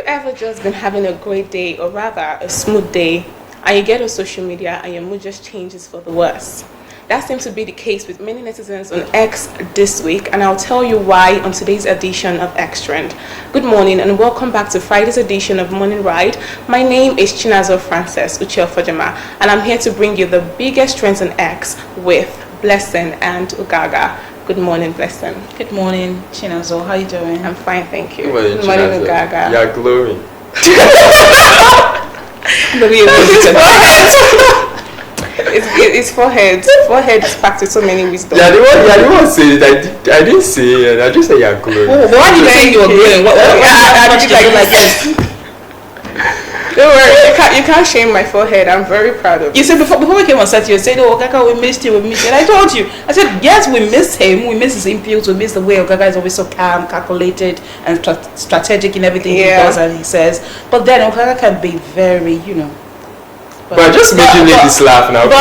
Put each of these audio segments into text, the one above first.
ever just been having a great day, or rather a smooth day, and you get on social media and your mood just changes for the worse? That seems to be the case with many netizens on X this week, and I'll tell you why on today's edition of X Trend. Good morning and welcome back to Friday's edition of Morning Ride. My name is Chinazo Frances Uche-Ofojama, and I'm here to bring you the biggest trends on X with Blessing and Ugaga. Good morning, Blessing. Good morning, Chinazo. How are you doing? I'm fine, thank you. Good morning, Ugaga. You're glowing. It's forehead. Forehead is packed with so many wisdom. Yeah, the one said it. I didn't say it. I just said you're glowing. Oh, why did you say you were glowing? I did like this. Don't worry, you can't shame my forehead. I'm very proud of it. You said before we came on set, you said, "Oh, Okaka, we missed you, we missed you." And I told you, I said, yes, we missed him, we missed his inputs, we missed the way Okaka is always so calm, calculated, and strategic in everything he does and he says. But then Okaka can be very, But just making ladies laugh now. But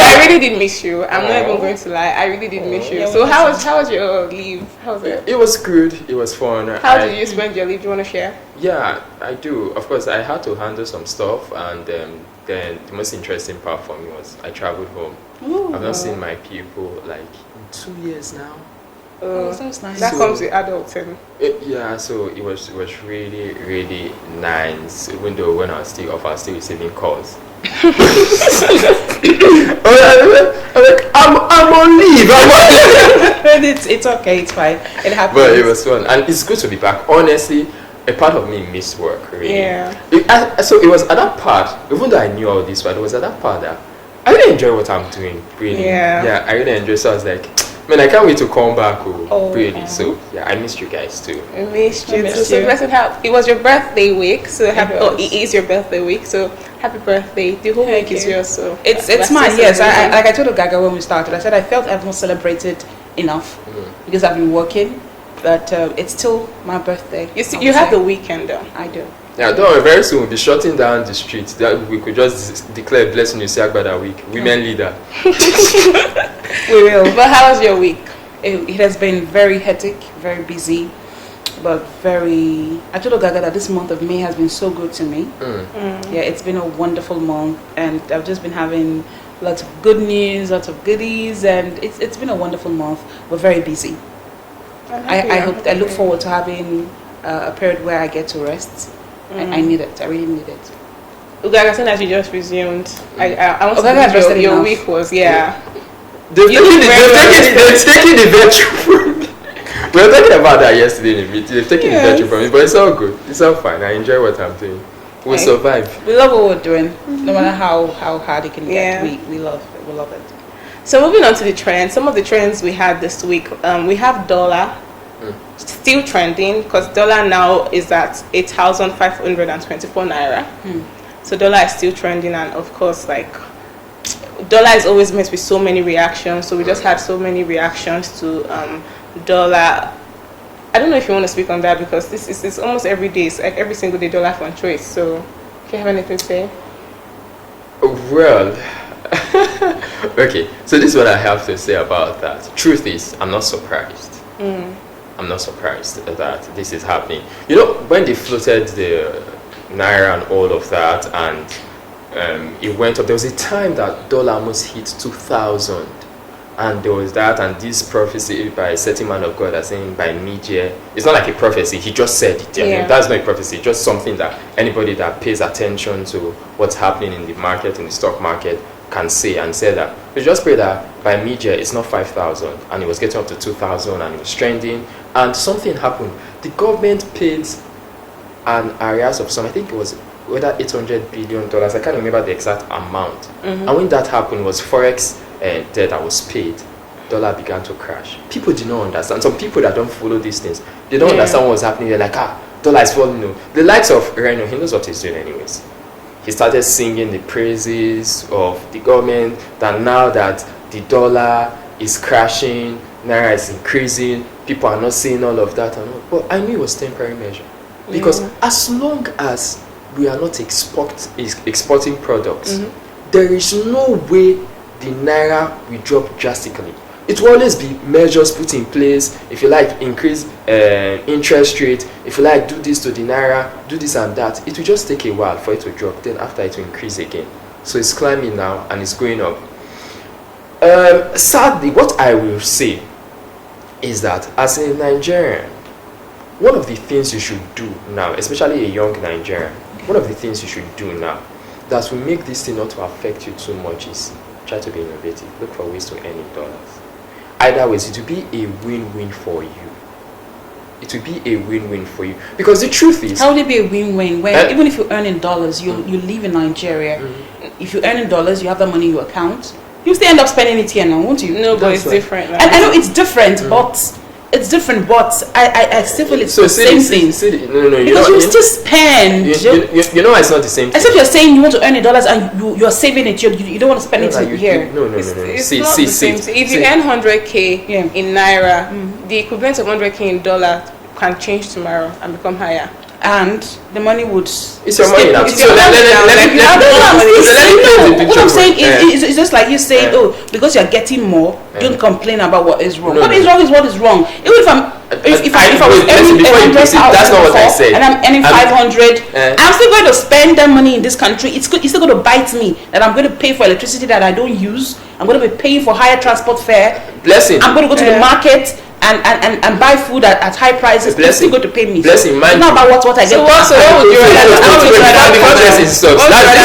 I really did miss you. I'm not even going to lie. I really did miss you. So how was your leave? How was it? It was good. It was fun. How did you spend your leave? Do you want to share? Yeah, I do. Of course, I had to handle some stuff, and then the most interesting part for me was I traveled home. Ooh. I've not seen my people like in 2 years now. That's nice. That comes with adulting. So it was really, really nice. Even though when I was still off, I was still receiving calls. I'm on leave. It's okay. It's fine. It happens. But it was fun, and it's good to be back. Honestly, a part of me missed work. Really. Yeah. So it was at that part. Even though I knew all this, but it was at that part that I really enjoy what I'm doing. Really. Yeah. Yeah. I really enjoy. So I was like, man, I can't wait to come back. Really. Yeah. So yeah, I missed you guys too. I missed you. missed So you. Blessing, it was your birthday week. So was. it is your birthday week. So happy birthday. The whole Thank week is you. yours. So It's that's mine. so Yes, amazing. like I told Gaga when we started, I said I felt I've not celebrated enough because I've been working, but it's still my birthday. You have the weekend though. I do. Yeah, don't worry, very soon we'll be shutting down the streets. That we could just declare Blessing Usiagba that week. Women leader. We will. But how was your week? It has been very hectic, very busy, but very. I told Gaga that this month of May has been so good to me. Yeah, it's been a wonderful month, and I've just been having lots of good news, lots of goodies, and it's been a wonderful month, but very busy. I look forward to having a period where I get to rest. I need it. I really need it. Ugaga, saying that you just resumed. I want Ugaga has to rested know your enough. week was They've taken the virtue from me. We were talking about that yesterday in the meeting. They've taken the virtue from me, but it's all good. It's all fine. I enjoy what I'm doing. We'll survive. We love what we're doing, no matter how hard it can get. We love it. We love it. So moving on to the trends, some of the trends we had this week, we have dollar still trending because dollar now is at 8,524 naira. So dollar is still trending, and of course, like dollar is always met with so many reactions. So we just had so many reactions to dollar. I don't know if you want to speak on that because this is almost every day. It's like every single day dollar fluctuates. So if you have anything to say. Well, okay. So this is what I have to say about that. Truth is, I'm not surprised. I'm not surprised that this is happening. When they floated the naira and all of that, and it went up. There was a time that dollar almost hit 2,000, and there was that, and this prophecy by a certain man of God, I think by mid-year. It's not like a prophecy. He just said it. That's not a prophecy. Just something that anybody that pays attention to what's happening in the market, in the stock market, can say and say that. We just pray that by mid-year it's not 5,000, and it was getting up to 2,000, and it was trending, and something happened. The government paid an arrears of some, I think it was whether $800 billion. I can't remember the exact amount. And when that happened, was forex debt that was paid. Dollar began to crash. People did not understand. Some people that don't follow these things, they don't understand what was happening. They're like, dollar is falling. No. The likes of Reno, he knows what he's doing anyways. He started singing the praises of the government, that now that the dollar is crashing, naira is increasing, people are not seeing all of that and all. But I knew it was temporary measure. Because as long as we are not exporting products, there is no way the naira will drop drastically. It will always be measures put in place. If you like, increase interest rate. If you like, do this to the naira, do this and that. It will just take a while for it to drop. Then after it will increase again. So it's climbing now and it's going up. Sadly, what I will say is that as a Nigerian, one of the things you should do now, especially a young Nigerian, one of the things you should do now that will make this thing not to affect you too much is try to be innovative. Look for ways to earn in dollars. Either ways, it will be a win-win for you. It will be a win-win for you. Because the truth is... How would it be a win-win? When even if you earn in dollars, you live in Nigeria. If you earn in dollars, you have that money in your account. You still end up spending it here now, won't you? No, but it's different. Right? I know it's different, but... It's different, but I still feel it's the same thing. No, because you still spend. You know it's not the same thing. Except you're saying you want to earn in dollars and you're saving it. You don't want to spend it here. No. It's not the same. If you earn 100k in naira, the equivalent of 100k in dollar can change tomorrow and become higher. And the money would... It's your money now. What I'm saying is it's just like you saying, because you're getting more, don't complain about what is wrong. What is wrong is what is wrong. Even if I was earning 100,000 that's not what I said. And I'm earning 500, I'm still going to spend that money in this country. It's still going to bite me that I'm going to pay for electricity that I don't use. I'm going to be paying for higher transport fare. Blessing. I'm going to go to the market and buy food at high prices. It's still going to pay me. Blessing, it's not about what I get. So what would you that's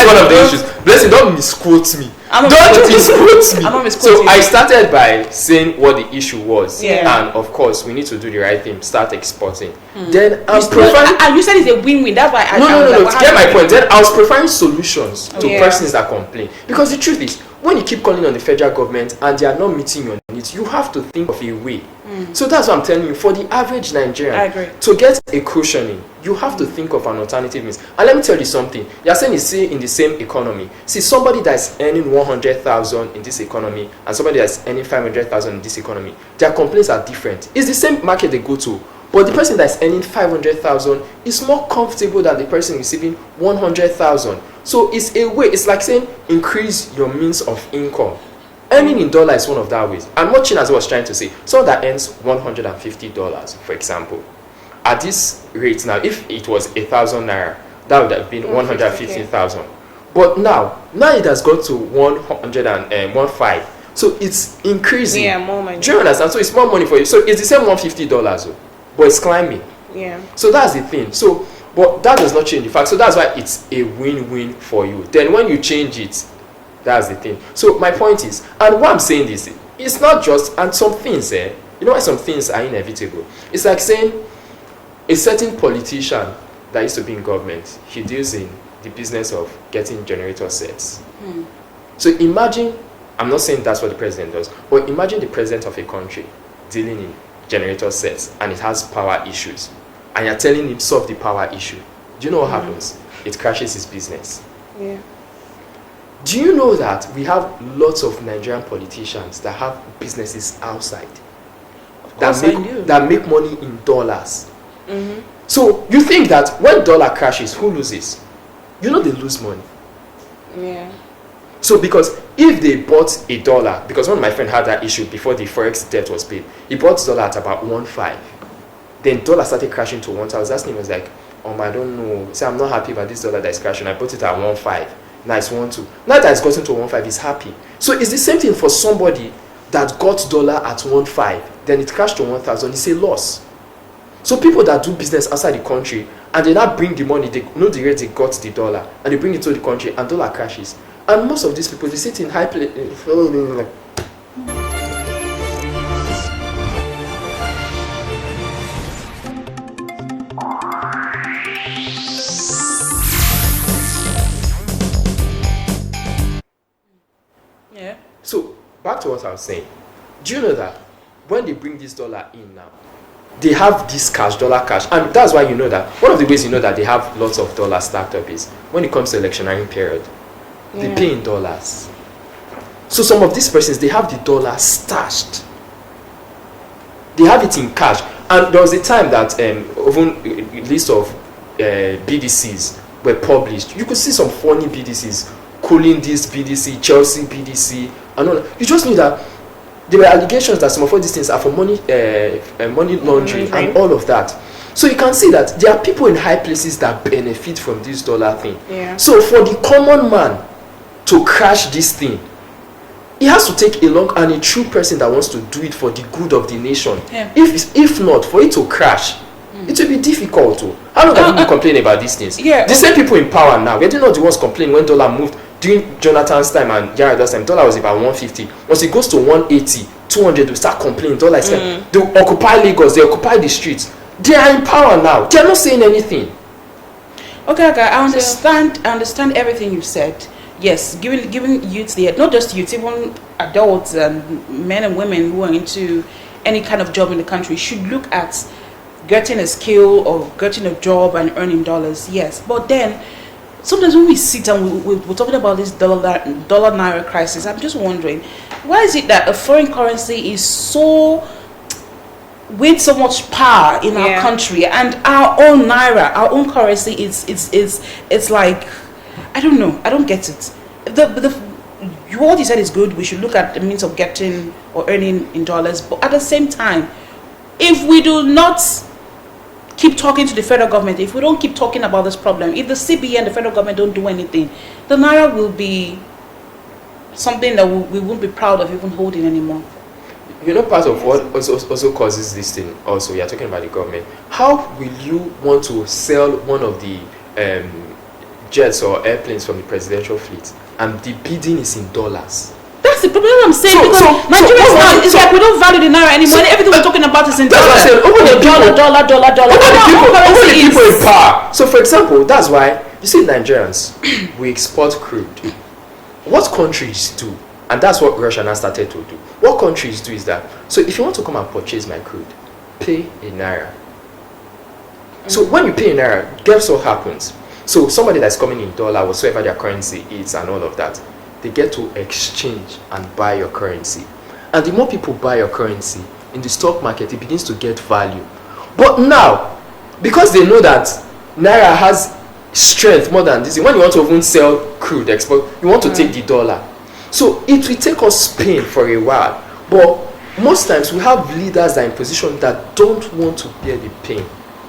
one of the issues. Blessing, don't misquote me. Don't misquote me. I'm not misquoting. So I started by saying what the issue was, yeah. And of course we need to do the right thing. Start exporting. Mm. Then you said it's a win-win. That's why no. To get my point, then I was preferring solutions to persons that complain, because the truth is, when you keep calling on the federal government and they are not meeting your needs, you have to think of a way. So that's what I'm telling you. For the average Nigerian, to get a cushioning, you have to think of an alternative means. And let me tell you something. You're saying it's in the same economy. See, somebody that's earning 100,000 in this economy and somebody that's earning 500,000 in this economy, their complaints are different. It's the same market they go to, but the person that's earning 500,000 is more comfortable than the person receiving 100,000. So it's a way. It's like saying increase your means of income. Earning in dollar is one of that ways. And what China's was trying to say, someone that earns $150, for example, at this rate now, if it was 1,000 naira, that would have been 150,000. But now it has gone to 115. So it's increasing. Yeah, more money. Do you understand? So it's more money for you. So it's the same $150, but it's climbing. Yeah. So that's the thing. So, but that does not change the fact. So that's why it's a win-win for you. Then when you change it, that's the thing. So my point is, and what I'm saying is, it's not just, and some things, you know why some things are inevitable? It's like saying a certain politician that used to be in government, he deals in the business of getting generator sets. So imagine, I'm not saying that's what the president does, but imagine the president of a country dealing in generator sets and it has power issues, and you're telling him solve the power issue. Do you know what happens? It crashes his business. Yeah. Do you know that we have lots of Nigerian politicians that have businesses outside that make money in dollars? So you think that when dollar crashes, who loses? You know they lose money. Yeah. So because if they bought a dollar, because one of my friends had that issue before the forex debt was paid, he bought dollar at about 1.5. Then dollar started crashing to 1. I was asking him, was like, I don't know. Say I'm not happy about this dollar that is crashing. I bought it at 1.5. Now it's 1.2. Now that it's gotten to 1.5, he's happy. So it's the same thing for somebody that got dollar at 1.5, then it crashed to 1,000. It's a loss. So people that do business outside the country and they now bring the money, they know the rate they got the dollar, and they bring it to the country, and dollar crashes. And most of these people, they sit in high place. Yeah. So back to what I was saying. Do you know that when they bring this dollar in now, they have this cash, dollar cash, and that's why you know that one of the ways you know that they have lots of dollars stacked up is when it comes to electioneering period, they pay in dollars. So some of these persons, they have the dollar stashed. They have it in cash. And there was a time that even a list of BDCs were published. You could see some funny BDCs, calling this BDC, Chelsea BDC, and all that. You just knew that There were allegations that some of all these things are for money laundering and all of that. So you can see that there are people in high places that benefit from this dollar thing. Yeah. So for the common man to crash this thing, he has to take a long and a true person that wants to do it for the good of the nation. Yeah. If not, for it to crash, it will be difficult to. How long have you been complaining about these things? Yeah. The same people in power now, we're not the ones complaining when dollar moved. During Jonathan's time and Yar'Adwa's time, dollar was about 150. Once it goes to 180, 200, we start complaining. Dollar is they occupy Lagos, they occupy the streets. They are in power now. They are not saying anything. Okay, I understand everything you've said. Yes, giving youth not just youth, even adults and men and women who are into any kind of job in the country should look at getting a skill or getting a job and earning dollars. Yes, but then sometimes when we sit and we're talking about this dollar naira crisis, I'm just wondering, why is it that a foreign currency is so with so much power in our country, and our own naira, our own currency it's like, I don't know, I don't get it. What you said is good. We should look at the means of getting or earning in dollars, but at the same time, if we do not keep talking to the federal government, if we don't keep talking about this problem, if the CBN and the federal government don't do anything, the naira will be something that we won't be proud of even holding anymore. You know, part of what also causes this thing, also, you're talking about the government. How will you want to sell one of the jets or airplanes from the presidential fleet and the bidding is in dollars? That's the problem I'm saying, because Nigerians now, it's like we don't value the naira anymore. Everything we're talking about is in dollars. Dollar. Over the people in power. So, for example, that's why, you see, Nigerians, we export crude. What countries do, and that's what Russia now started to do, what countries do is that, so if you want to come and purchase my crude, pay in naira. So when you pay in naira, guess what happens? So somebody that's coming in dollar, whatsoever their currency is and all of that, they get to exchange and buy your currency. And the more people buy your currency in the stock market, it begins to get value. But now, because they know that naira has strength more than this, when you want to even sell crude export, you want to take the dollar. So it will take us pain for a while. But most times we have leaders that are in position that don't want to bear the pain.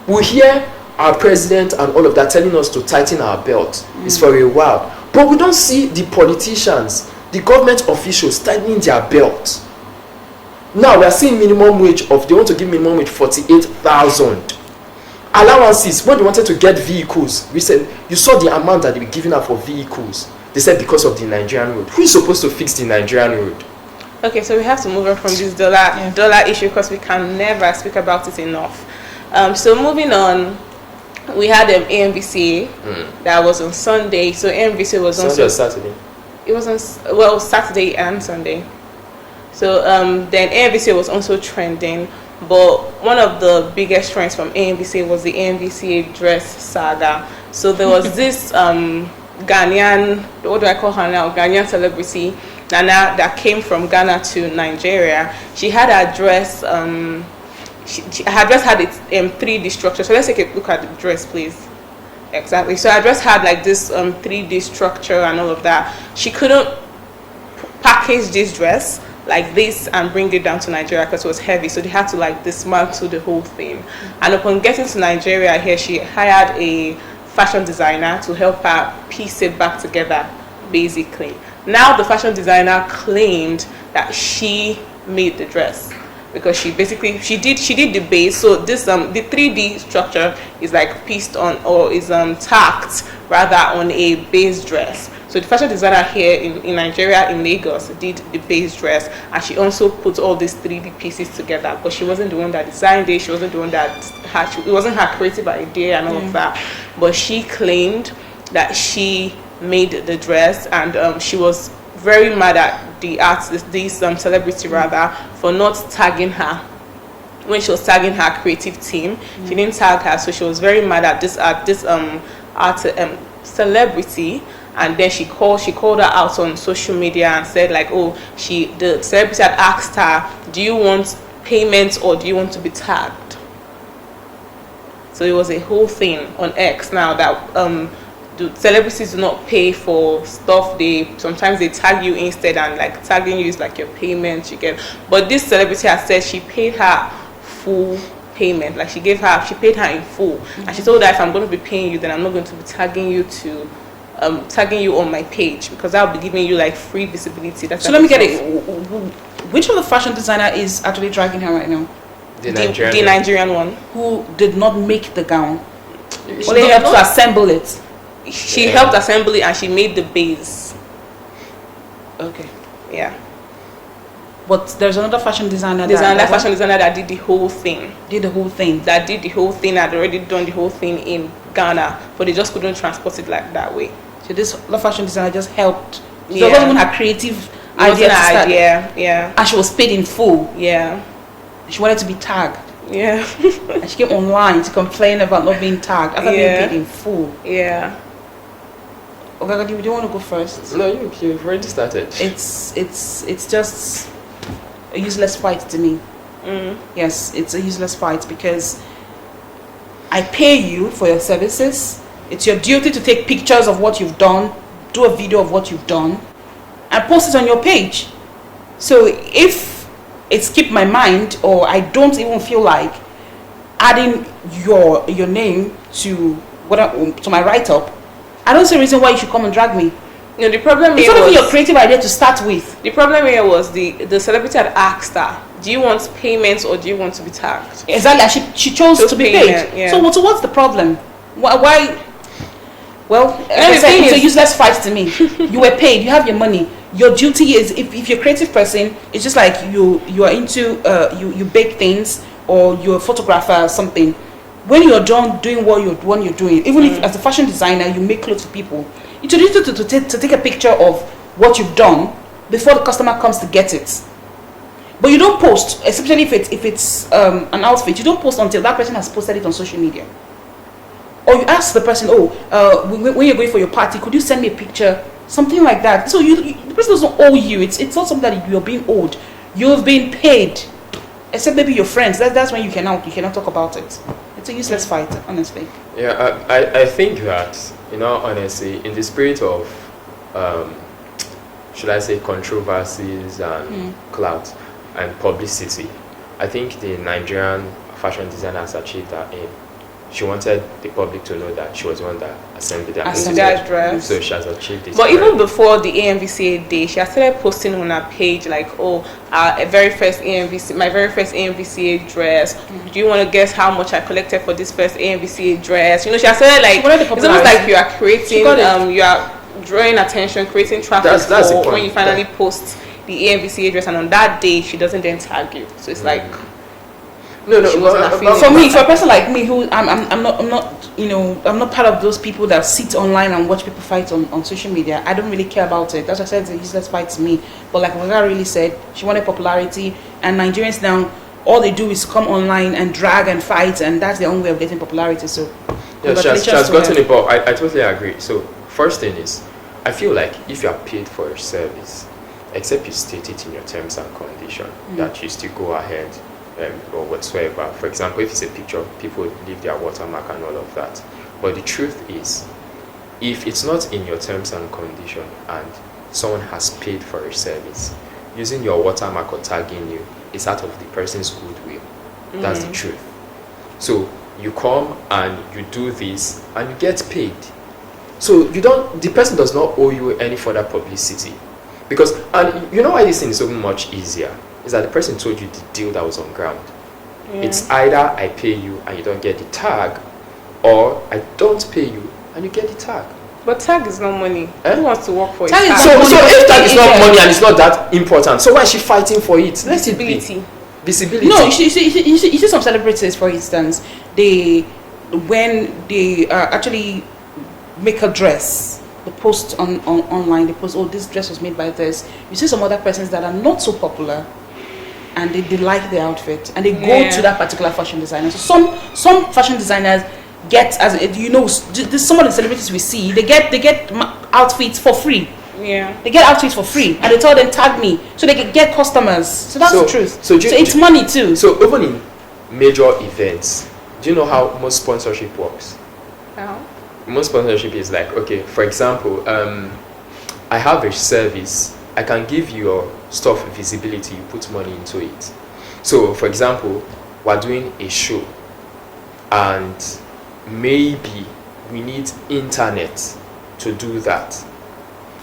We hear our president and all of that telling us to tighten our belt. It's for a while. But we don't see the politicians, the government officials tightening their belt. Now we are seeing minimum wage they want to give minimum wage 48,000. Allowances, when they wanted to get vehicles, you saw the amount that they were giving out for vehicles. They said because of the Nigerian road. Who is supposed to fix the Nigerian road? Okay, so we have to move on from this dollar issue because we can never speak about it enough. So moving on, we had AMVCA that was on Sunday. So AMVCA was on Sunday or Saturday? It was on Saturday and Sunday. So then AMVCA was also trending, but one of the biggest trends from AMVCA was the AMVCA dress saga. So there was this Ghanaian, what do I call her now? Ghanaian celebrity, Nana, that came from Ghana to Nigeria. She had her dress, her dress had its 3D structure. So let's take a look at the dress, please. Exactly. So her dress had like this 3D structure and all of that. She couldn't package this dress like this and bring it down to Nigeria because it was heavy, so they had to like dismantle the whole thing. And upon getting to Nigeria here, she hired a fashion designer to help her piece it back together, basically. Now the fashion designer claimed that she made the dress because she did the base. So this the 3D structure is like pieced on, or is tacked rather on a base dress. So the fashion designer here in Nigeria, in Lagos, did the base dress, and she also put all these 3D pieces together. But she wasn't the one that designed it. She wasn't the one that it wasn't her creative idea and all of that. But she claimed that she made the dress, and she was very mad at the artist, this celebrity rather, for not tagging her. When she was tagging her creative team, she didn't tag her, so she was very mad at this celebrity. And then she called her out on social media and said like, oh, the celebrity had asked her, do you want payment or do you want to be tagged? So it was a whole thing on X now that celebrities do not pay for stuff. Sometimes they tag you instead, and like tagging you is like your payment you get. But this celebrity has said she paid her full payment, like she paid her in full, and she told her, if I'm going to be paying you, then I'm not going to be tagging you on my page, because I'll be giving you like free visibility. So let me get it. Which of the fashion designer is actually dragging her right now? The Nigerian one, who did not make the gown, only helped to assemble it. She helped assemble it, and she made the base. Okay. Yeah. But there's another fashion designer. Fashion designer that did the whole thing. Had already done the whole thing in Ghana, but they just couldn't transport it like that way. So this other fashion designer just helped. So yeah. It wasn't even her creative idea to start. Yeah. And she was paid in full. Yeah. She wanted to be tagged. Yeah. And she came online to complain about not being tagged after being paid in full. Yeah. Okay, do you want to go first? No, you've already started. It's just a useless fight to me. Yes, it's a useless fight, because I pay you for your services. It's your duty to take pictures of what you've done, do a video of what you've done, and post it on your page. So if it skipped my mind, or I don't even feel like adding your name to my write-up, I don't see a reason why you should come and drag me. No, the problem it's not even your creative idea to start with. The problem here was the celebrity had asked her, do you want payments or do you want to be tagged? Exactly. She chose to be paid. Yeah. So what's the problem? Why? Well, as I said, it's a useless fight to me. You were paid. You have your money. Your duty is, if you're a creative person, it's just like you are into you bake things, or you're a photographer or something. When you're done doing what you're doing, even if as a fashion designer you make clothes for people, you need to take a picture of what you've done before the customer comes to get it. But you don't post, especially if it's an outfit. You don't post until that person has posted it on social media. Or you ask the person, when you're going for your party, could you send me a picture? Something like that. So the person doesn't owe you. It's not something that you're being owed. You've been paid. Except maybe your friends. That's when you cannot talk about it. It's a useless fight, honestly. Yeah, I think that, honestly, in the spirit of, should I say, controversies and clout and publicity, I think the Nigerian fashion designer has achieved that aim. She wanted the public to know that she was the one that assembled that dress. So she has achieved it. But even before the AMVCA day, she has started posting on her page like, my very first AMVCA dress. Do you want to guess how much I collected for this first AMVCA dress? She has started like, it's almost like you are creating, you are drawing attention, creating traffic that's for when you finally post the AMVCA dress, and on that day she doesn't then tag you. So it's like. No. For a person like me, who I'm not part of those people that sit online and watch people fight on social media. I don't really care about it. As I said, it's a useless fight to me. But like Waga really said, she wanted popularity, and Nigerians now, all they do is come online and drag and fight, and that's the only way of getting popularity. So yeah, she has gotten it. But I totally agree. So first thing is, I feel like if you are paid for a service, except you state it in your terms and condition, that you still go ahead. Or whatsoever. For example, if it's a picture, people leave their watermark and all of that. But the truth is, if it's not in your terms and condition and someone has paid for a service, using your watermark or tagging you is out of the person's goodwill. That's the truth. So you come and you do this and you get paid. So the person does not owe you any further publicity. Because, and you know why this thing is so much easier? Is that the person told you the deal that was on ground. Yeah. It's either I pay you and you don't get the tag, or I don't pay you and you get the tag. But tag is not money. Who wants to work for it? So if tag is not money and it's not that important, so why is she fighting for it? Let it be. Visibility. No, you see some celebrities, for instance, when they actually make a dress, they post online, they post, this dress was made by this. You see some other persons that are not so popular, and they like the outfit, and they go to that particular fashion designer. So some fashion designers get, as some of the celebrities we see, they get outfits for free. Yeah, they get outfits for free, and they tell them tag me, so they can get customers. So that's the truth. So it's money too. So even in major events, do you know how most sponsorship works? How? most sponsorship is like, okay, for example, I have a service, I can give your stuff visibility, you put money into it. So for example, we're doing a show and maybe we need internet to do that.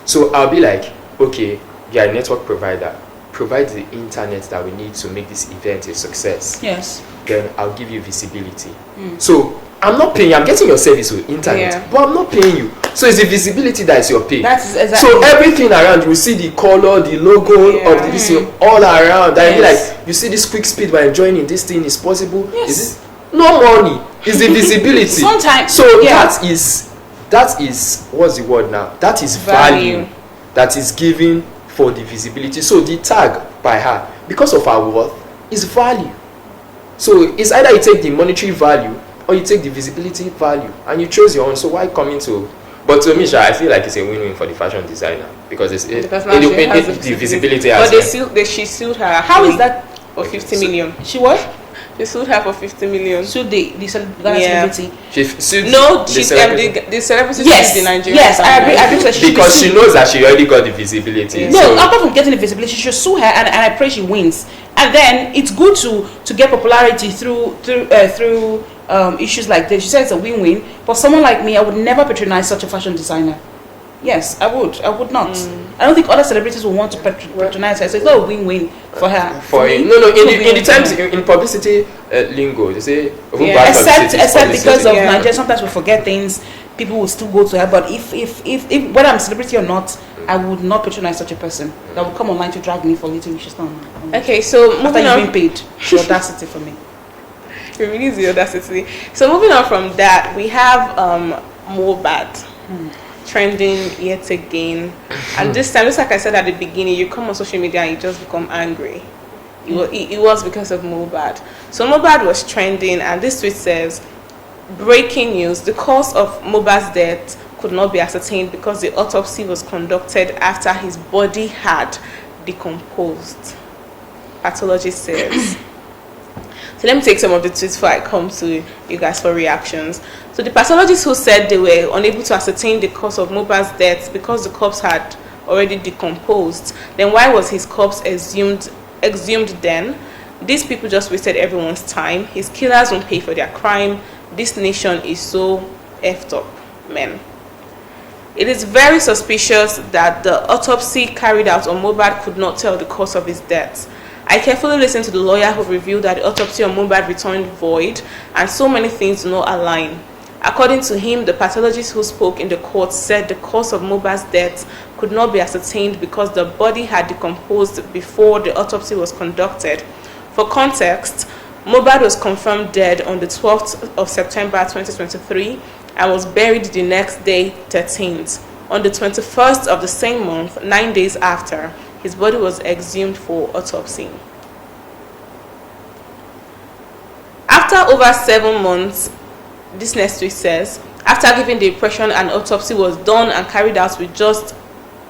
So I'll be like, okay, you're a network provider, provide the internet that we need to make this event a success. Yes. Then I'll give you visibility. So I'm not paying you, I'm getting your service with internet, but I'm not paying you. So it's the visibility that is your pay. That's exactly. So everything around, you see the color, the logo of the this all around. That be like, you see this quick speed by joining this thing is possible. Yes. Is it no money? It's the visibility. Sometimes. So that is what's the word now? That is value that is given for the visibility. So the tag by her, because of her worth, is value. So it's either you take the monetary value or you take the visibility value, and you chose your own. So why coming to? But to me, I feel like it's a win-win for the fashion designer because it's the visibility. But she sued her. How is that? For 50 million. She what? They sued her for 50 million. Sued the celebrity. She sued the celebrity yes, sued the Nigerian. Yes, I agree. Because she knows that she already got the visibility. No, so apart from getting the visibility, she should sue her, and I pray she wins. And then it's good to get popularity through issues like this. She said it's a win-win. For someone like me, I would never patronize such a fashion designer. Yes, I would not. I don't think other celebrities will want to patronize her. So it's not a win-win for her. In the times in publicity lingo, they say except because of Nigeria, sometimes we forget things. People will still go to her. But if whether I'm a celebrity or not, I would not patronize such a person that will come online to drag me for little wishes. Okay, so moving on. After you've been paid, the audacity for me. It really is the audacity. So moving on from that, we have Mohbad. Trending yet again, and this time, just like I said at the beginning, you come on social media and you just become angry. It was because of Mohbad. So Mohbad was trending, and this tweet says, breaking news, the cause of Mohbad's death could not be ascertained because the autopsy was conducted after his body had decomposed, pathologist says. So let me take some of the tweets before I come to you guys for reactions. So the pathologist who said they were unable to ascertain the cause of Mohbad's death because the corpse had already decomposed, then why was his corpse exhumed then? These people just wasted everyone's time. His killers won't pay for their crime. This nation is so effed up, men. It is very suspicious that the autopsy carried out on Mohbad could not tell the cause of his death. I carefully listened to the lawyer who revealed that the autopsy on Mohbad returned void and so many things do not align. According to him, the pathologist who spoke in the court said the cause of Mohbad's death could not be ascertained because the body had decomposed before the autopsy was conducted. For context, Mohbad was confirmed dead on the 12th of September 2023 and was buried the next day, 13th. On the 21st of the same month, 9 days after, his body was exhumed for autopsy. After over 7 months, this next tweet says, after giving the impression an autopsy was done and carried out with just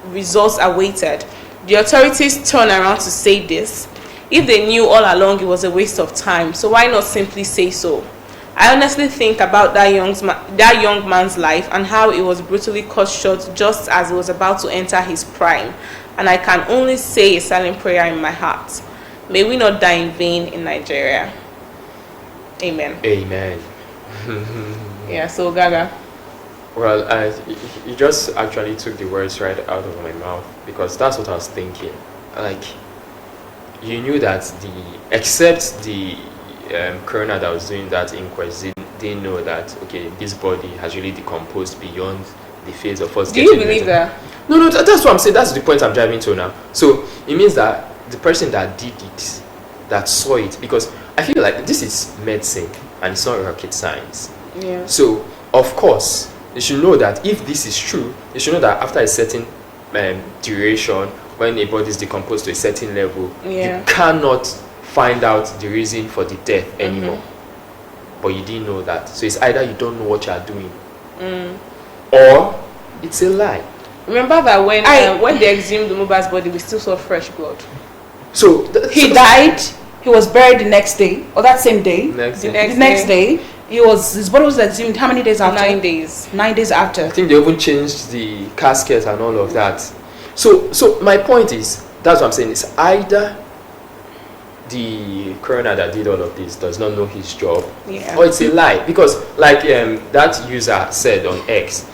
results awaited, the authorities turn around to say this. If they knew all along it was a waste of time, so why not simply say so? I honestly think about that young man's life and how it was brutally cut short just as he was about to enter his prime. And I can only say a silent prayer in my heart. May we not die in vain in Nigeria. Amen. Amen. Yeah, so Gaga. Well, you just actually took the words right out of my mouth because that's what I was thinking. Like, you knew that except the coroner that was doing that inquest didn't know that, okay, this body has really decomposed beyond the phase of us. Do you believe that? No, that's what I'm saying. That's the point I'm driving to now. So it means that the person that did it, that saw it, because I feel like this is medicine and it's not rocket science. Yeah. So of course you should know that if this is true, you should know that after a certain duration, when a body is decomposed to a certain level, you cannot find out the reason for the death anymore. But you didn't know that. So it's either you don't know what you are doing, or it's a lie. Remember that when they exhumed Mohbad's body, we still saw fresh blood. So he died. He was buried the next day, or that same day. The next day. his body was exhumed how many days after? 9 days. 9 days after. I think they even changed the casket and all of that. So my point is, that's what I'm saying, it's either the coroner that did all of this does not know his job, or it's a lie. Because like that user said on X,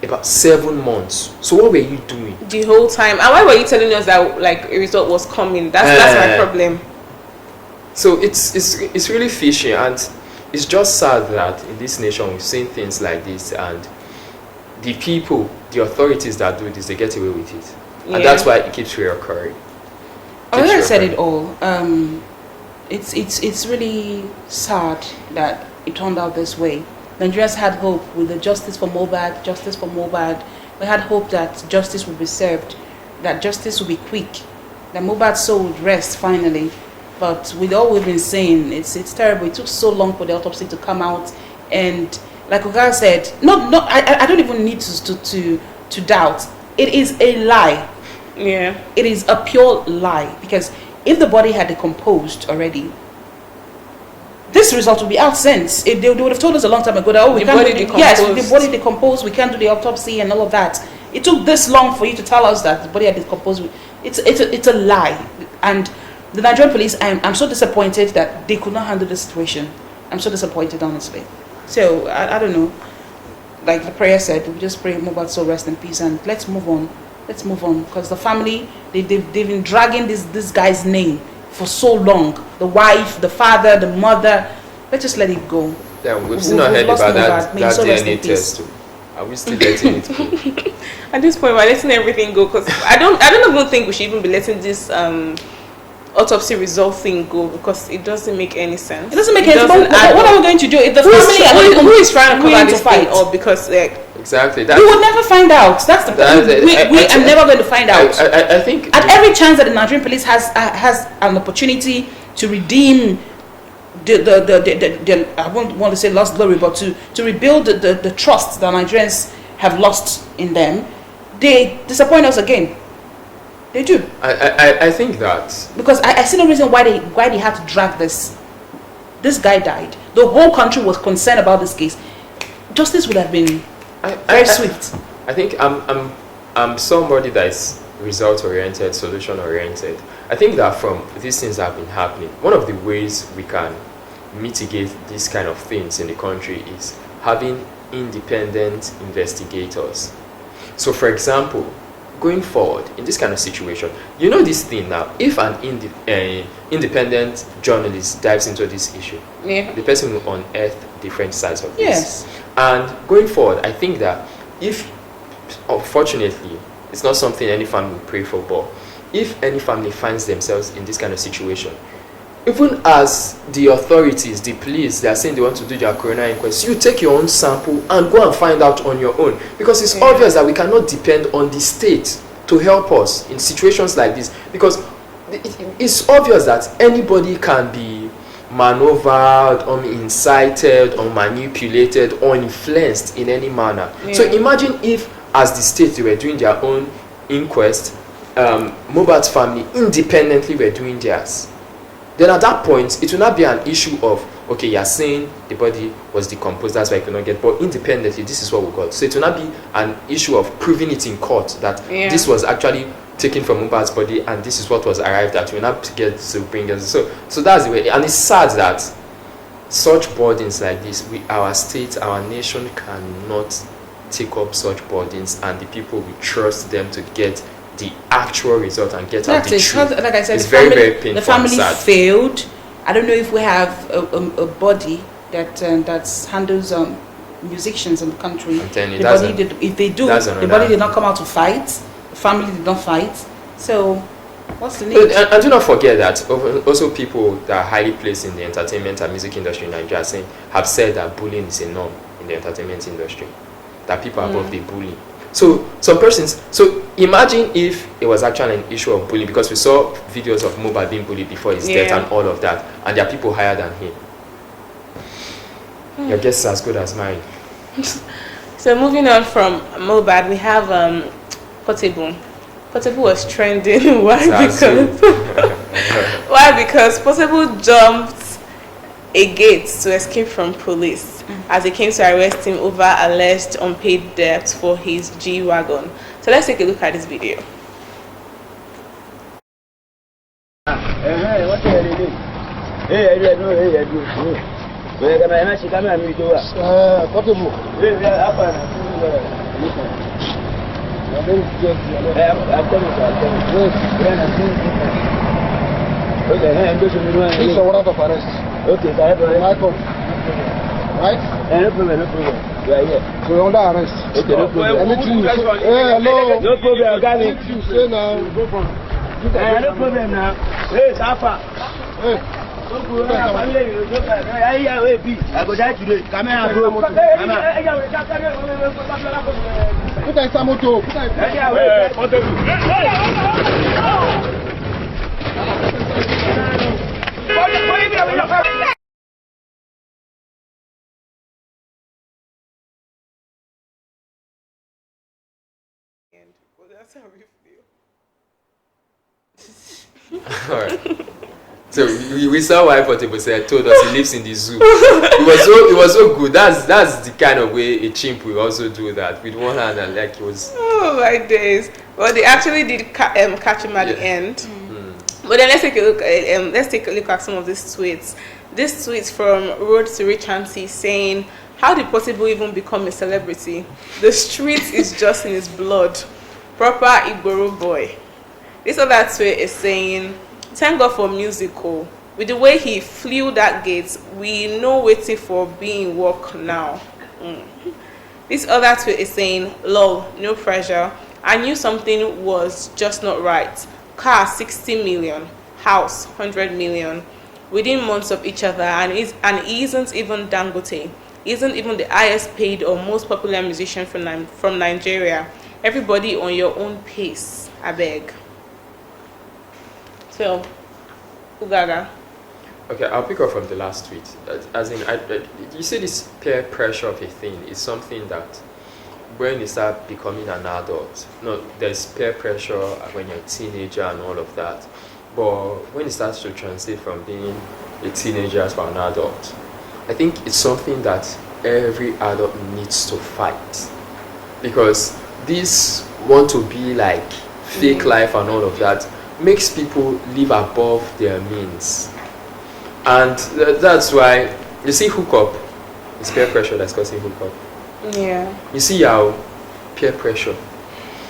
about 7 months. So what were you doing the whole time? And why were you telling us that like a result was coming? That's my problem. So it's really fishy, and it's just sad that in this nation we've seen things like this, and the people, the authorities that do this, they get away with it, and that's why it keeps reoccurring. I said it all. It's really sad that it turned out this way. Nigerians had hope with the justice for Mohbad. We had hope that justice would be served, that justice would be quick, that Mohbad's soul would rest finally. But with all we've been saying, it's terrible. It took so long for the autopsy to come out, and like Oga said, I don't even need to doubt. It is a lie. Yeah. It is a pure lie, because if the body had decomposed already, this result would be out since. If they would have told us a long time ago that, the body decomposed, we can't do the autopsy and all of that. It took this long for you to tell us that the body had decomposed. It's a lie. And the Nigerian police, I'm so disappointed that they could not handle the situation. I'm so disappointed, honestly. So I don't know. Like the prayer said, we just pray Mohbad's soul rest in peace, and let's move on. Let's move on, because the family, they've been dragging this guy's name for so long. The wife, the father, the mother. Let's just let it go. Yeah, we've still not heard about that DNA test. Are we still letting it go? At this point, we're letting everything go, because I don't even think we should even be letting this autopsy result thing go, because it doesn't make any sense. It doesn't make any sense. What are we going to do if the family who is trying to cover this fight? Or because exactly, we would never find out. That's the point. I'm never going to find out. I think at every chance that the Nigerian police has an opportunity to redeem the I won't want to say lost glory, but to rebuild the trust that Nigerians have lost in them, they disappoint us again. They do. I think that, because I see no reason why they had to drag this. This guy died. The whole country was concerned about this case. Justice would have been very swift. I think I'm somebody that is result oriented, solution oriented. I think that from these things that have been happening, one of the ways we can mitigate these kind of things in the country is having independent investigators. So for example, going forward in this kind of situation, you know this thing now, if an independent journalist dives into this issue, the person will unearth different sides of this. And going forward, I think that if, unfortunately, it's not something any family will pray for, but if any family finds themselves in this kind of situation, even as the authorities, the police, they are saying they want to do their coroner inquest, you take your own sample and go and find out on your own, because it's obvious that we cannot depend on the state to help us in situations like this, because it's obvious that anybody can be maneuvered or incited or manipulated or influenced in any manner. So imagine if, as the state, they were doing their own inquest, Mohbad's family independently were doing theirs. Then at that point, it will not be an issue of, okay, you're saying the body was decomposed, that's why I could not get, but independently, this is what we got. So it will not be an issue of proving it in court that this was actually taken from Mohbad's body and this is what was arrived at. We will not get to bring us. So that's the way. And it's sad that such burdens like this, our state, our nation cannot take up such burdens, and the people we trust them to get the actual result and get out the truth. Like I said, it's very painful. The family failed. I don't know if we have a body that handles musicians in the country. I'm telling you, if they do, the body did not come out to fight. The family did not fight. So what's the need? And do not forget that also people that are highly placed in the entertainment and music industry in Nigeria have said that bullying is a norm in the entertainment industry. That people are above the bullying. So some persons, so imagine if it was actually an issue of bullying, because we saw videos of Mohbad being bullied before his death and all of that, and there are people higher than him. Your guess is as good as mine. So moving on from Mohbad, we have Portable. Portable was trending. Why? Because Portable jumped a gate to escape from police as they came to arrest him over alleged unpaid debt for his G-Wagon. So let's take a look at this video. It's a warrant of arrest. Okay, right? No problem. You are here. So you're under arrest. Okay, no problem. Anything you say, hello. No problem, Gani. You say now. No problem now. Hey, Safa. Hey. I go die today. Come here, bro. Come here. Put in some motor. That's how we feel. All right. So we saw why Portable said told us he lives in the zoo. It was so good. That's the kind of way a chimp will also do that with one hand, and like it was. Oh my days! Well, they actually did catch him at the end. But then let's take a look at some of these tweets. This tweet from Road to Richancy saying, "How did Portable even become a celebrity? The street is just in his blood. Proper Igboro boy." This other tweet is saying, "Thank God for musical. With the way he flew that gate, we know waiting for being work now." This other tweet is saying, "Lol, no pressure. I knew something was just not right. Car 60 million, house 100 million, within months of each other, and isn't even Dangote, isn't even the highest paid or most popular musician from Nigeria. Everybody on your own pace, I beg." So, Ugaga. Okay, I'll pick up from the last tweet. As in, you see, this peer pressure of a thing is something that when you start becoming an adult, there's peer pressure when you're a teenager and all of that. But when it starts to transit from being a teenager to an adult, I think it's something that every adult needs to fight. Because this want to be like fake life and all of that makes people live above their means. And that's why, you see, hookup, it's peer pressure that's causing hookup. Yeah. You see how peer pressure.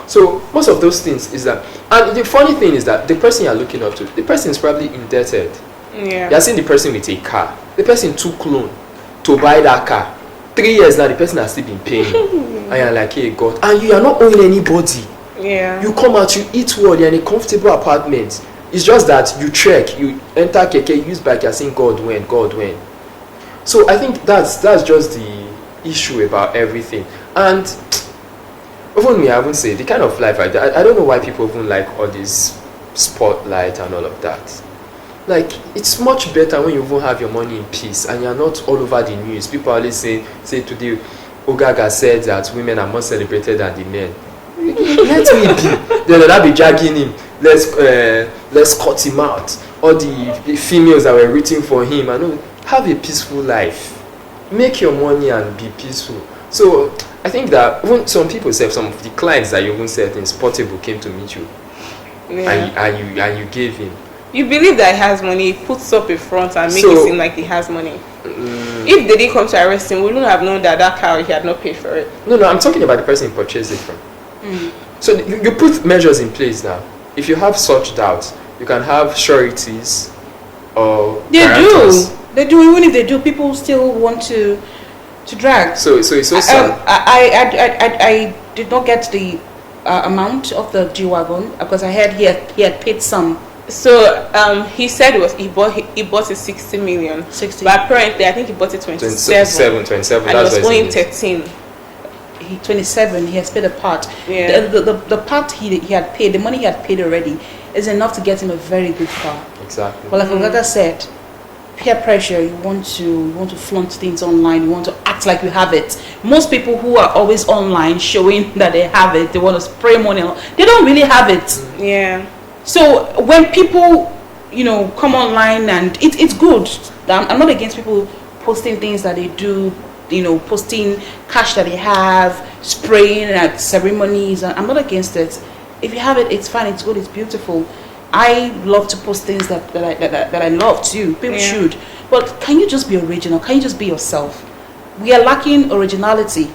So most of those things is that, and the funny thing is that the person you're looking up to, the person is probably indebted. Yeah. You're seeing the person with a car. The person took loan to buy that car. 3 years now, the person has still been paying. And you're like, hey God, and you are not owing anybody. Yeah. You come out, you eat well, you're in a comfortable apartment. It's just that you trek, you enter keke, you use bike, you're saying God when. So I think that's just the issue about everything. And even me, I won't say the kind of life I don't know why people even like all this spotlight and all of that. Like, it's much better when you even have your money in peace and you're not all over the news. People always say today, Ogaga said that women are more celebrated than the men. Let me be. Then they'll be dragging him. Let's cut him out. All the females that were rooting for him, and have a peaceful life. Make your money and be peaceful. So I think that even some people say, some of the clients that you even said in Portable came to meet you, and you gave him. You believe that he has money, he puts up a front and makes it seem like he has money. If they didn't come to arrest him, we wouldn't have known that car he had not paid for it. No, I'm talking about the person he purchased it from. So you put measures in place now. If you have such doubts, you can have sureties or guarantors. They do. Even if they do, people still want to drag. So it's so sad. I did not get the amount of the G-Wagon because I heard he had paid some. So he said he bought it 60 million. 60. But apparently I think he bought it 27. 27. And That's he was owing 13. 27. He has paid a part. Yeah. The part he had paid, the money he had paid already, is enough to get him a very good car. Exactly. But like Ogaga said, peer pressure. You want to flaunt things online. You want to act like you have it. Most people who are always online showing that they have it, they want to spray money. They don't really have it. Yeah. So when people come online, and it's good. I'm not against people posting things that they do, posting cash that they have, spraying at ceremonies. I'm not against it. If you have it, it's fine, it's good, it's beautiful. I love to post things that I love too. People should. But can you just be original? Can you just be yourself? We are lacking originality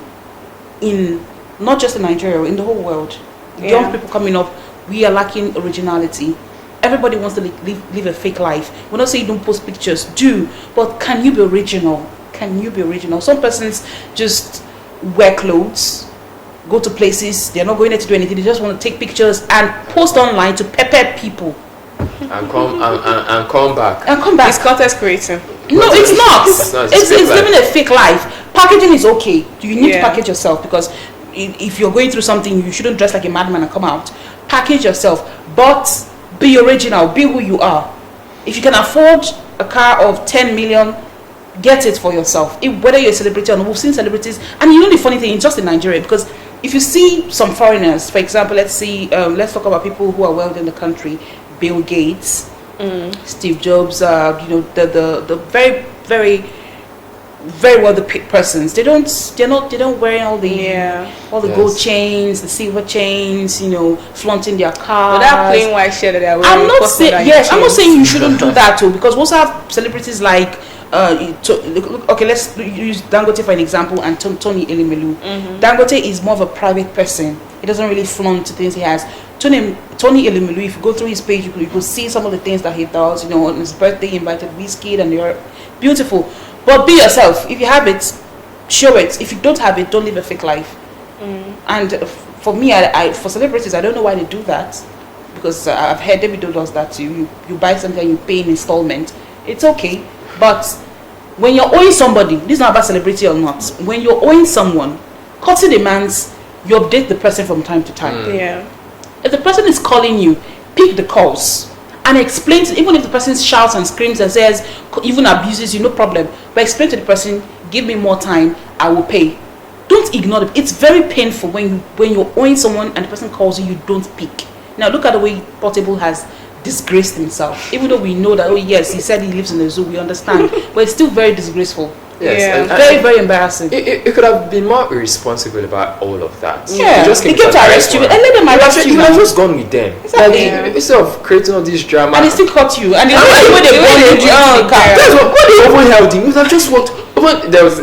in not just in Nigeria, in the whole world. Young people coming up, we are lacking originality. Everybody wants to live a fake life. We're not saying don't post pictures, do, but can you be original? Can you be original? Some persons just wear clothes, go to places, they're not going there to do anything, they just want to take pictures and post online to pepper people. And come back. It's content creating. No, it's not. It's living a fake life. Packaging is okay. You need to package yourself, because if you're going through something, you shouldn't dress like a madman and come out. Package yourself, but be original. Be who you are. If you can afford a car of 10 million, get it for yourself. Whether you're a celebrity or not, we've seen celebrities, and the funny thing, it's just in Nigeria, because if you see some foreigners, for example, let's talk about people who are wealthy in the country. Bill Gates, Steve Jobs, the very, very, very wealthy persons. They don't wear all the gold chains, the silver chains, flaunting their cars. Without plain white shirt that they're wearing. I'm not saying you shouldn't do that too, because we also have celebrities like let's use Dangote for an example, and Tony Elumelu. Dangote is more of a private person. He doesn't really flaunt the things he has. Tony Elumelu, if you go through his page, you could see some of the things that he does. On his birthday, he invited Wizkid, and they're beautiful. But be yourself. If you have it, show it. If you don't have it, don't live a fake life. And for me, for celebrities, I don't know why they do that, because I've heard Davido does that too. You buy something and you pay in installment. It's okay, but when you're owing somebody, this is not about celebrity or not. When you're owing someone, courtesy demands you update the person from time to time. If the person is calling you, pick the calls and explain to, even if the person shouts and screams and says, even abuses you, no problem, but explain to the person, give me more time, I will pay. Don't ignore it. It's very painful when you're owing someone and the person calls you, you don't pick. Now look at the way Portable has disgraced himself. Even though we know that, oh yes, he said he lives in the zoo, we understand, but it's still very disgraceful. Yes, very, very embarrassing. It could have been more irresponsible about all of that. They came to arrest you, and let them arrest you. You have just gone with them. Exactly. Instead of creating all this drama, and they still caught you. And the way they brought you to the car. That's what they even held him. You have just walked. There was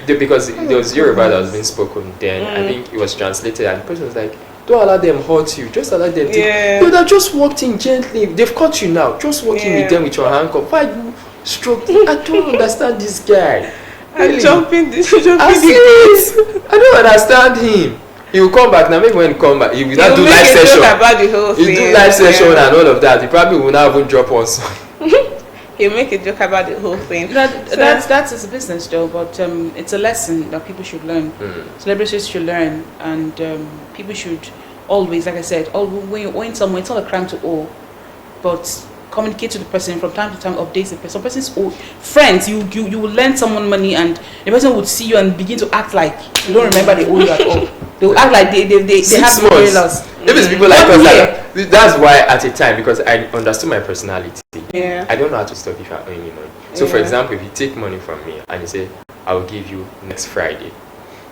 because there was Yoruba that was being spoken then. I think it was translated, and the person was like, don't allow them hurt you, just allow them to. You would have just walked in gently. They've caught you now. Just walk in with them with your handcuff. Why you stroke? I don't understand this guy. Really? I'm jumping this. I don't understand him. He will come back now. Maybe when he come back, he will not do live session. About the whole thing. He do live session and all of that. He probably will not even drop us. He'll make a joke about the whole thing. That's his business, though. But it's a lesson that people should learn. Celebrities should learn, and people should always, like I said, when you're owing someone, it's not a crime to owe, but communicate to the person from time to time, update the person. Some persons owe friends. You will lend someone money, and the person would see you and begin to act like you don't remember they owe you at all. They will act like they have memory loss. If it's people like us, that's why at a time, because I understood my personality. I don't know how to stop if I owe you money. So for example, if you take money from me and you say, I will give you next Friday.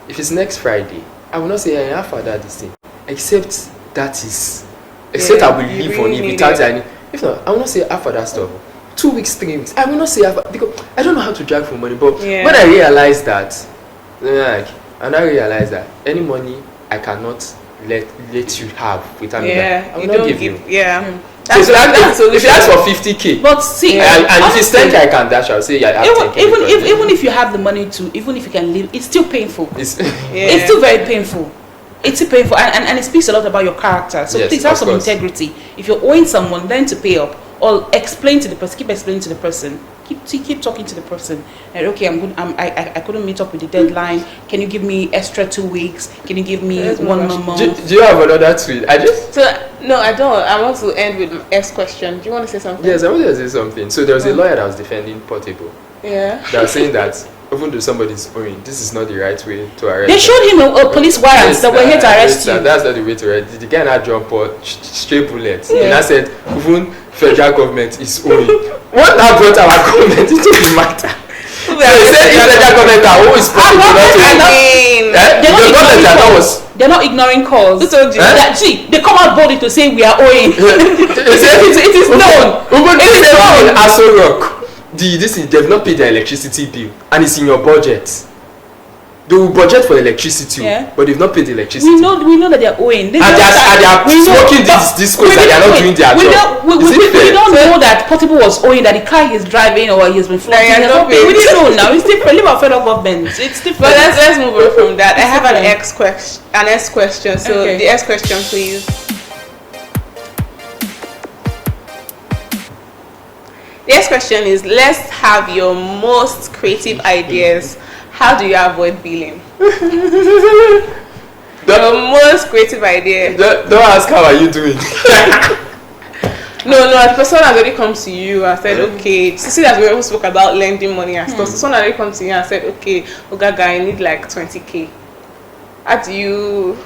If it's next Friday, I will not say I have for that this thing. Except I will leave on it without any. If not, I will not say after that stuff. 2 weeks, 3 weeks. I will not say after, because I don't know how to drag for money. But when I realized that, any money I cannot let you have without me, I will not give you. So if you ask for 50k, but see, and if it's 10k I can dash, I'll say even if you have the money to, even if you can live, it's still painful. It's still very painful. It's painful, and it speaks a lot about your character. So please have some integrity. If you're owing someone, learn to pay up, or explain to the person. Keep explaining to the person. Keep talking to the person. And okay, I couldn't meet up with the deadline. Can you give me extra 2 weeks? Can you give me one more month? Do you have another tweet? No, I don't. I want to end with my next question. Do you want to say something? Yes, I want to say something. So there was a lawyer that was defending Portable. That was saying that even though somebody's owing, this is not the right way to arrest. They showed him a police warrant that we're here to arrest you. That's not the way to arrest. The guy now jump on straight bullets. And I said, even federal government is owing. What now brought our government into the matter? So he said if federal government are always they're not ignoring calls. Who told you? See, they come out boldly to say we are owing. It is known. It is known. Aso Rock. They've not paid their electricity bill, and it's in your budget. They will budget for electricity, but they've not paid the electricity. We know that they're owing. They are smoking this cause that they are not doing their job. We don't know that Portable was owing, that the car he's driving or he's been flooding. We didn't know now. It's different. Leave our federal government. It's different. But let's move on from that. I have an S question. So the S question, please. The next question is, let's have your most creative ideas. How do you avoid billing? Your most creative idea. Don't ask how are you doing. No, a person has already come to you and said, okay, see that we always spoke about lending money and stuff. So someone already come to you and said, okay, Ogaga, I need like 20k. How do you...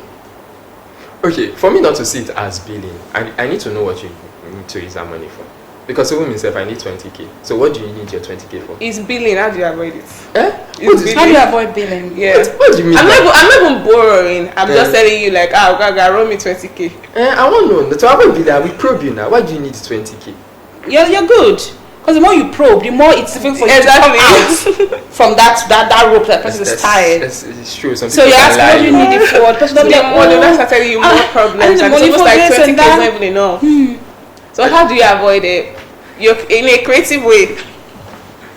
Okay, for me not to see it as billing, I need to know what you need to use that money for. Because even myself, I need 20k. So what do you need your 20k for? It's billing. How do you avoid it? How do you avoid billing? Yeah. What do you mean? I'm not even borrowing. I'm just telling you like, Ogaga, roll me 20k. I want to know. To avoid billing, we probe you now. Why do you need 20k? You're good. Because the more you probe, the more it's difficult for you to come out from that rope that person is tired. It's true. So you ask what you need it for. Person don't get more. The next I tell you more problems. And it's almost like 20k is not even enough. So how do you avoid it? You're in a creative way.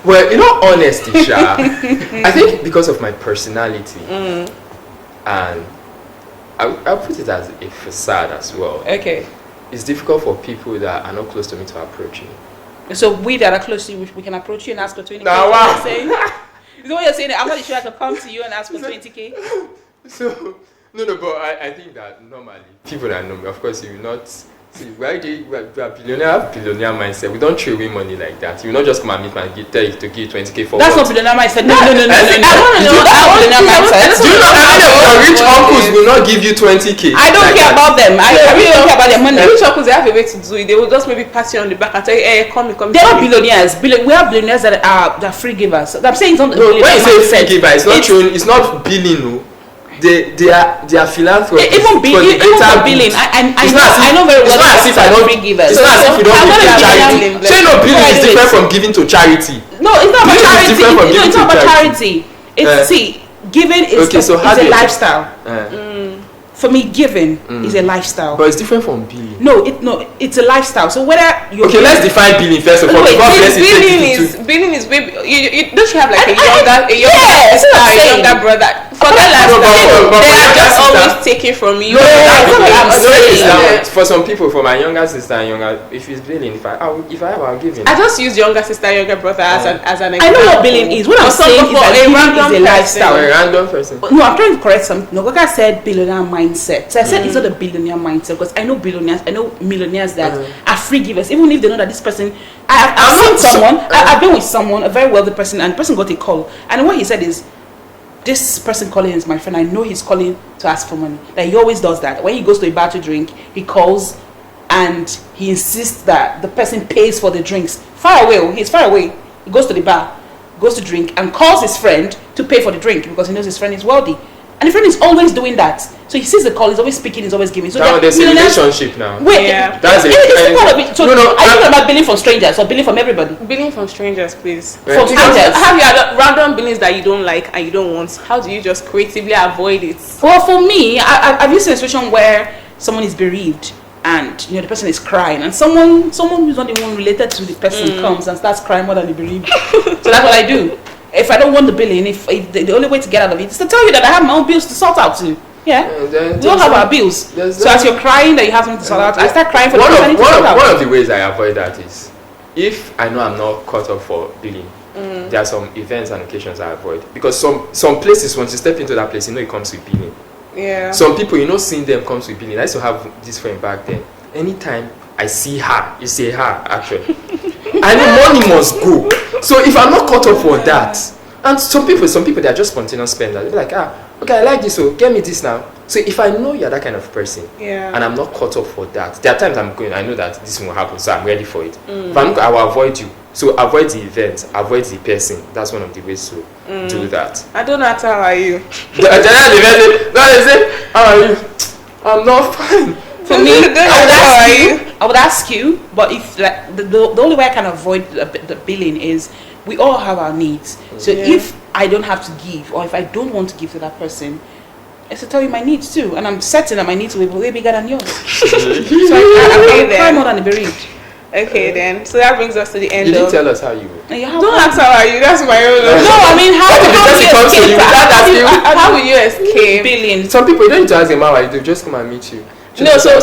Well, in all honesty, I think because of my personality, and I'll put it as a facade as well. Okay. It's difficult for people that are not close to me to approach me. So we that are close to you, we can approach you and ask for 20k. Now, wow. Is that what you're saying? I'm not sure I could come to you and ask for 20k. So, no, but I think that normally, people that know me, of course, you will not... See, we are billionaire mindset. We don't throw away money like that. You will not just come and meet and tell you to give 20k for That's what? not billionaire mindset. No. I want to know. Billionaire mindset. Do you know how many of your rich uncles will not give you 20k? I don't care about them. I really don't care about their money. Rich uncles, they have a way to do it. They will just maybe pat you on the back and tell you, hey, come. They're not billionaires. We have billionaires that are free givers. I'm saying it's not when you say free giver, it's not true. It's not billing, no. They are philanthropists. Even billing, I know very well. It's not as if I don't free givers. It's not as if you don't give to charity. So you know, billing is different from giving to charity. No, it's not about charity. It's not about charity. It's giving is a lifestyle. For me, giving is a lifestyle. But it's different from billing. No, it's a lifestyle. So whether you let's define billing first of all. Billing is you don't you have like a younger sister, a younger brother. For that lifestyle, they are just always taking from you. For some people, for my younger sister and younger, if it's billing, if I have, I'll give him. I just use younger sister, younger brother as an example. I know what billing is. What I'm saying is that billing is a lifestyle. A random person. No, I'm trying to correct something. No, Gaga said billionaire mindset. So I said it's not a billionaire mindset because I know billionaires, I know millionaires that are free givers, even if they know that this person. I've seen someone. I've been with someone, a very wealthy person, and the person got a call, and what he said is, this person calling is my friend. I know he's calling to ask for money. Like he always does that. When he goes to a bar to drink, he calls and he insists that the person pays for the drinks. He's far away. He goes to the bar, goes to drink, and calls his friend to pay for the drink because he knows his friend is wealthy. And the friend is always doing that. So he sees the call, he's always speaking, he's always giving. So there's a relationship now. Wait, that's it's part of it. So no, are you talking about billing from strangers or billing from everybody? Billing from strangers, please. Right. From strangers. Have you random billings that you don't like and you don't want? How do you just creatively avoid it? Well, for me, I've used a situation where someone is bereaved and the person is crying, and someone who's not even related to the person comes and starts crying more than the bereaved. So that's what I do. If I don't want the billing, if the only way to get out of it is to tell you that I have my own bills to sort out too. Yeah, we don't have our bills. So as you're crying that you have something to sort out, I start crying for one of the ways I avoid that is if I know I'm not caught up for billing. There are some events and occasions I avoid because some places once you step into that place, it comes with billing. Yeah. Some people, seeing them comes with billing. I used to have this friend back then. Anytime I see her, you say her actually. And the money must go. So if I'm not caught up for that, And some people, they are just spontaneous spenders. They're like, okay, I like this, so get me this now. So if I know you're that kind of person, and I'm not caught up for that, there are times I know that this will happen, so I'm ready for it. If I will avoid you. So avoid the event, avoid the person. That's one of the ways to do that. I don't know how are you. How are you? I'm not fine. For me, I would ask you, but if like the only way I can avoid the billing is we all have our needs. So if I don't have to give, or if I don't want to give to that person, I should tell you my needs too, and I'm certain that my needs will be way bigger than yours. So I cry more than the bereaved. Okay, then. So that brings us to the end. You didn't tell us how you were. Don't ask how are you. That's my own. No, I mean how will you escape billing? Some people, you don't need to ask them how are you. They just come and meet you. No, so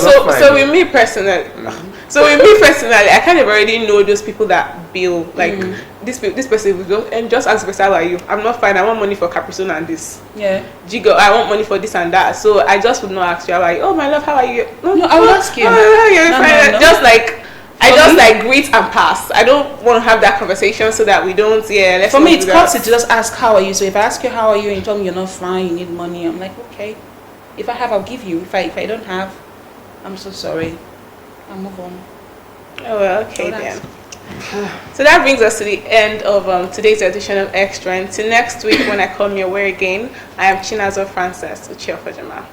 with me personally, I kind of already know those people that bill. Like this person will go and just ask how are you. I'm not fine. I want money for Capri-Sun and this. Yeah. Jigo, I want money for this and that. So I just would not ask you how are you. Oh my love, how are you? No, I will ask you. No. Just like. I just like greet and pass. I don't want to have that conversation so that we don't. For me, it's courtesy to just ask how are you. So if I ask you how are you and you tell me you're not fine, you need money, I'm like okay. If I have, I'll give you. If I don't have, I'm so sorry. I'll move on. Oh well, okay then. So that brings us to the end of today's edition of Extra. Until next week when I come your way again, I am Chinazo Frances Uchiofajima.